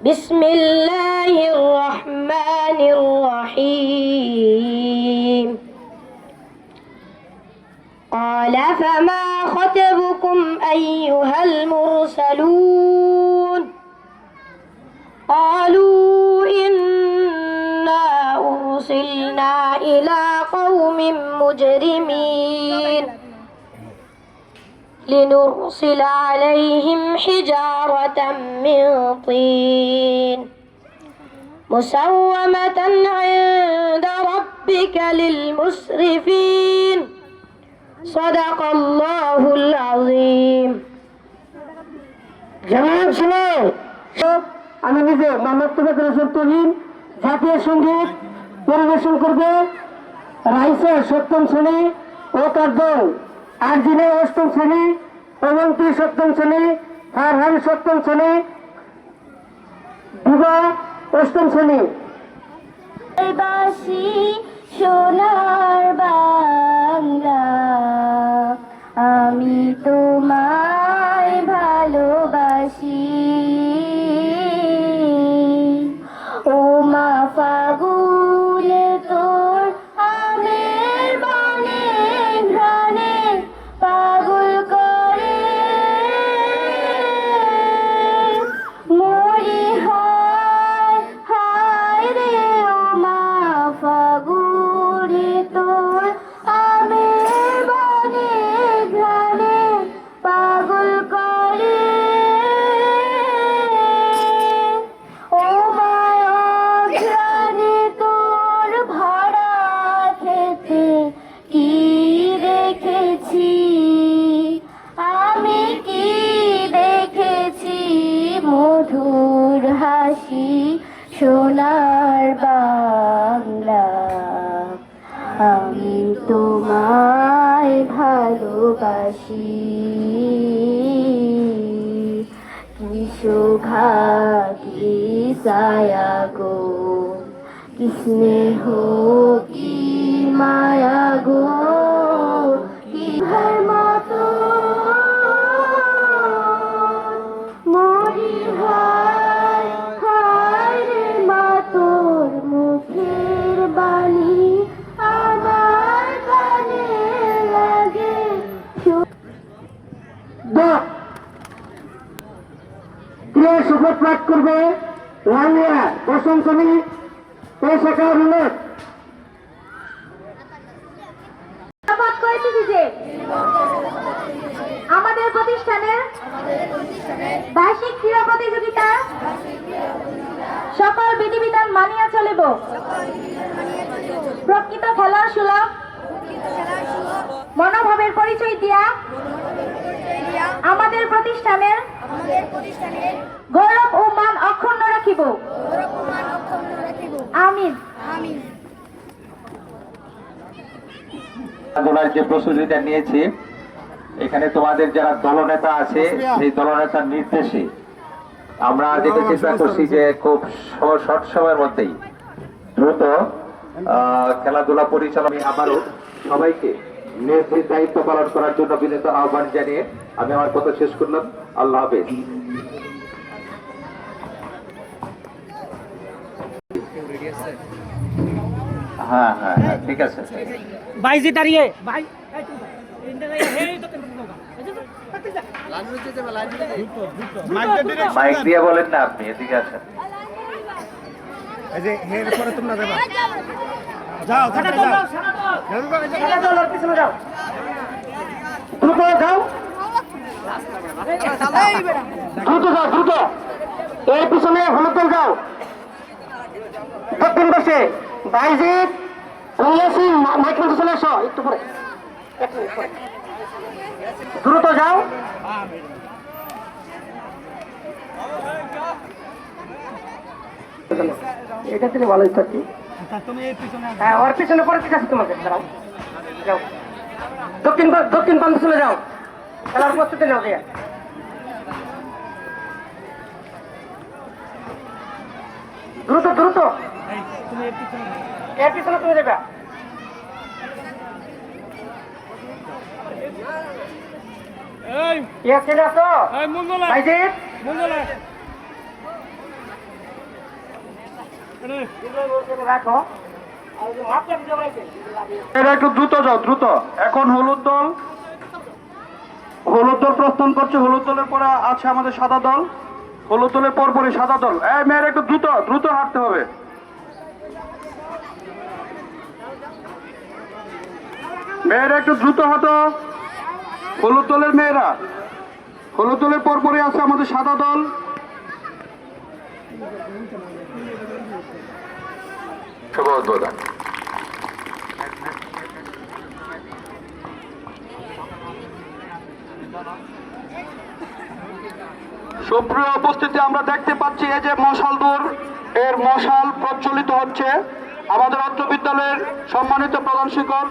بسم الله الرحمن الرحيم قال فما خطبكم أيها المرسلون قالوا إنا أرسلنا إلى قوم مجرمين لنرسل عليهم حجارة من طين مسومة عند ربك للمسرفين صدق الله العظيم জনাব শুনো আমি নিজে মোহাম্মদ তোফাজ্জল হোসেন তুহিন জাতীয় সঙ্গীত পরিবেশন করবে রাইসা সপ্তম শ্রেণী ও তার দল আরজিনা অষ্টম শ্রেণী অবন্তী সপ্তম শ্রেণী ফারহান সপ্তম শ্রেণী বিভা অষ্টম শ্রেণী বাসি সোনার বাংলা আমি তোমায় ভালোবাসি ও মা ফাগুনে তোর আমের বনে ঘ্রাণে পাগল করে মরি হায় হায় রে ও মা ফাগুনে তোর আমের বনে ঘ্রাণে পাগল করে ও মা ঘ্রাণে তোর ভরা খেতে কি দেখেছি আমি কি দেখেছি মধুর হাসি সোনার বাংলা আমি তোমায় ভালোবাসি কি শোভা কি ছায়া গো কি স্নেহ কি মায়া গো কি ভার মতো মরি হায় হায় রে মা তোর মুখের বাণী আমার কানে লাগে ক্রিয়া শপথ পাঠ করবে রানিয়া দশম শ্রেণী এ শাখা অনুরোধ শপথ করেছি যে আমাদের প্রতিষ্ঠানের বার্ষিক ক্রীড়া প্রতিযোগিতা সকল বিধিবিধান মানিয়া চলিব প্রকৃত খেলার সুলভ মনোভাবের পরিচয় দিয়া আমাদের প্রতিষ্ঠানের গৌরব ও মান অক্ষুণ্ণ রাখিব আমিন। খেলাধুলার যে প্রস্তুতিটা নিয়েছি এখানে তোমাদের যারা দলনেতা আছে সেই দলনেতার নির্দেশে আমরা যেটা চেষ্টা করছি যে খুব শর্ট সময়ের মধ্যেই দ্রুত খেলাধুলা পরিচালনা আবারও সবাইকে নিজ নিজ দায়িত্ব পালন করার জন্য বিনীত আহ্বান জানিয়ে আমি আমার কথা শেষ করলাম। আল্লাহ হাফেজ। হ্যাঁ হ্যাঁ হ্যাঁ ঠিক আছে। বাইজি দাঁড়িয়ে ভাই মাইক দিয়ে বলেন না আপনি এদিকে আছেন। যাও দ্রুত যাও দ্রুত এর পিছনে হলুদ দল যাও দক্ষিণ পাশে বাইজিৎ ইয়াসিন মাইক মধ্যে চলে এসো একটু পরে দ্রুত যাও এটা থেকে ভালোই থাকি হ্যাঁ ওর পিছনে পরে ঠিক আছে তোমাকে দাঁড়াও যাও দক্ষিণ প্রান্ত চলে যাও খেলার প্রস্তুতি নাও দিয়ে দ্রুত এর পিছনে তুমি যাবে ইয়াসিন আসো বাইজিৎ এরা একটু দ্রুত যাও, দ্রুত। এখন হলুদ দল প্রস্থান করছে। হলুদ দলের পরে আছে আমাদের সাদা দল। হলুদ দলের পরপরই সাদা দল। মেয়েরা একটু দ্রুত দ্রুত হাঁটতে হবে। মেয়েরা একটু দ্রুত হাঁটো। হলুদ দলের মেয়েরা। হলুদ দলের পরপরই আছে আমাদের সাদা দল। শুভ উদ্বোধন। সুপ্রিয় উপস্থিতি, আমরা দেখতে পাচ্ছি এই যে মশাল দৌড় এর মশাল প্রজ্বলিত হচ্ছে। আমাদের উচ্চ বিদ্যালয়ের সম্মানিত প্রধান শিক্ষক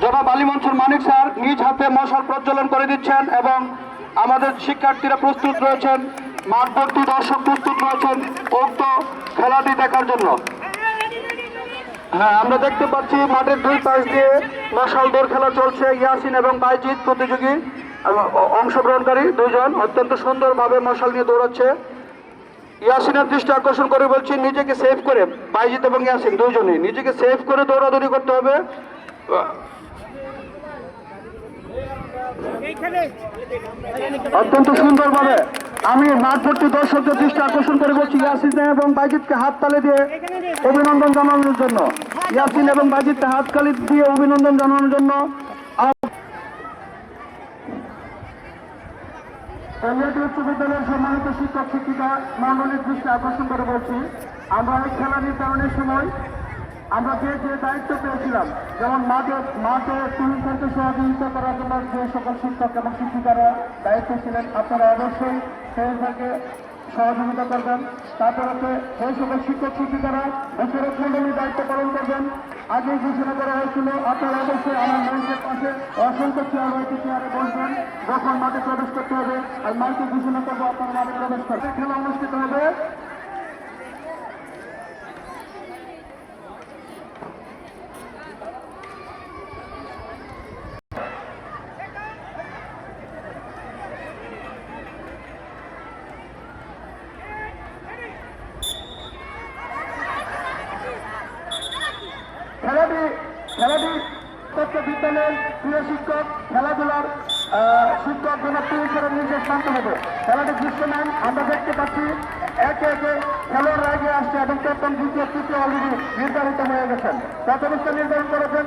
জনাব আলী মনসুর মানিক স্যার নিজ হাতে মশাল প্রজ্বলন করে দিচ্ছেন এবং আমাদের শিক্ষার্থীরা প্রস্তুত রয়েছেন, মাঠভর্তি দর্শক প্রস্তুত রয়েছেন উক্ত খেলাটি দেখার জন্য। হ্যাঁ, আমরা দেখতে পাচ্ছি মাঠের দুই পাশ দিয়ে মশাল দৌড় খেলা চলছে। ইয়াসিন এবং বাইজিৎ প্রতিযোগী অংশগ্রহণকারী দুইজন অত্যন্ত সুন্দরভাবে মশাল নিয়ে দৌড়াচ্ছে। ইয়াসিনের দৃষ্টি আকর্ষণ করে বলছি, নিজেকে সেভ করে, বাইজিৎ এবং ইয়াসিন দুইজনই নিজেকে সেভ করে দৌড়াদৌড়ি করতে হবে। অত্যন্ত সুন্দরভাবে আমি মাঠভর্তি দর্শকদের দৃষ্টি আকর্ষণ করে বলছি, ইয়াসিন এবং বাইজিৎকে হাত তালে দিয়ে অভিনন্দন জানানোর জন্য। ইয়াসিন এবং বাইজিৎকে হাততালি দিয়ে অভিনন্দন জানানোর জন্য। উচ্চ বিদ্যালয়ের সম্মানিত শিক্ষক শিক্ষিকা মন্ডলীর দৃষ্টি আকর্ষণ করে বলছি, আমরা এই খেলা নির্ধারণের সময় আমরা যে যে দায়িত্ব পেয়েছিলাম, যেমন মাঠে টিমকে সহযোগিতা করার জন্য যে সকল শিক্ষক এবং শিক্ষিকারা দায়িত্ব ছিলেন, আপনারা অবশ্যই সেইভাবে সহযোগিতা করবেন। তারপরে সেই সকল শিক্ষক শিক্ষিকারা বিচারক মন্ডলীর দায়িত্ব পালন করবেন। আগে ঘোষণা করা হয়েছিল, আপনারা অবশ্যই আমার মঞ্চের পাশে অসংখ্য চেয়ার রয়েছে, চেয়ারে বসবেন। যখন মাঠে প্রবেশ করতে হবে আর মাইকে ঘোষণা করবো আপনারা মাঠে প্রবেশ করবেন। খেলা অনুষ্ঠিত হবে। খেলাটি প্রত্যেক বিদ্যালয়ের প্রিয় শিক্ষক, খেলাধুলার শিক্ষক জনাব পুলিশের নির্দেশ মানতে হবে। খেলাটি দৃশ্যমান আমরা দেখতে পাচ্ছি, একে একে খেলোয়াড়রা এগিয়ে আসছে এবং প্রথম দ্বিতীয় তৃতীয় অলরেডি নির্ধারিত হয়ে গেছেন। প্রথম স্থান নির্ধারণ করেছেন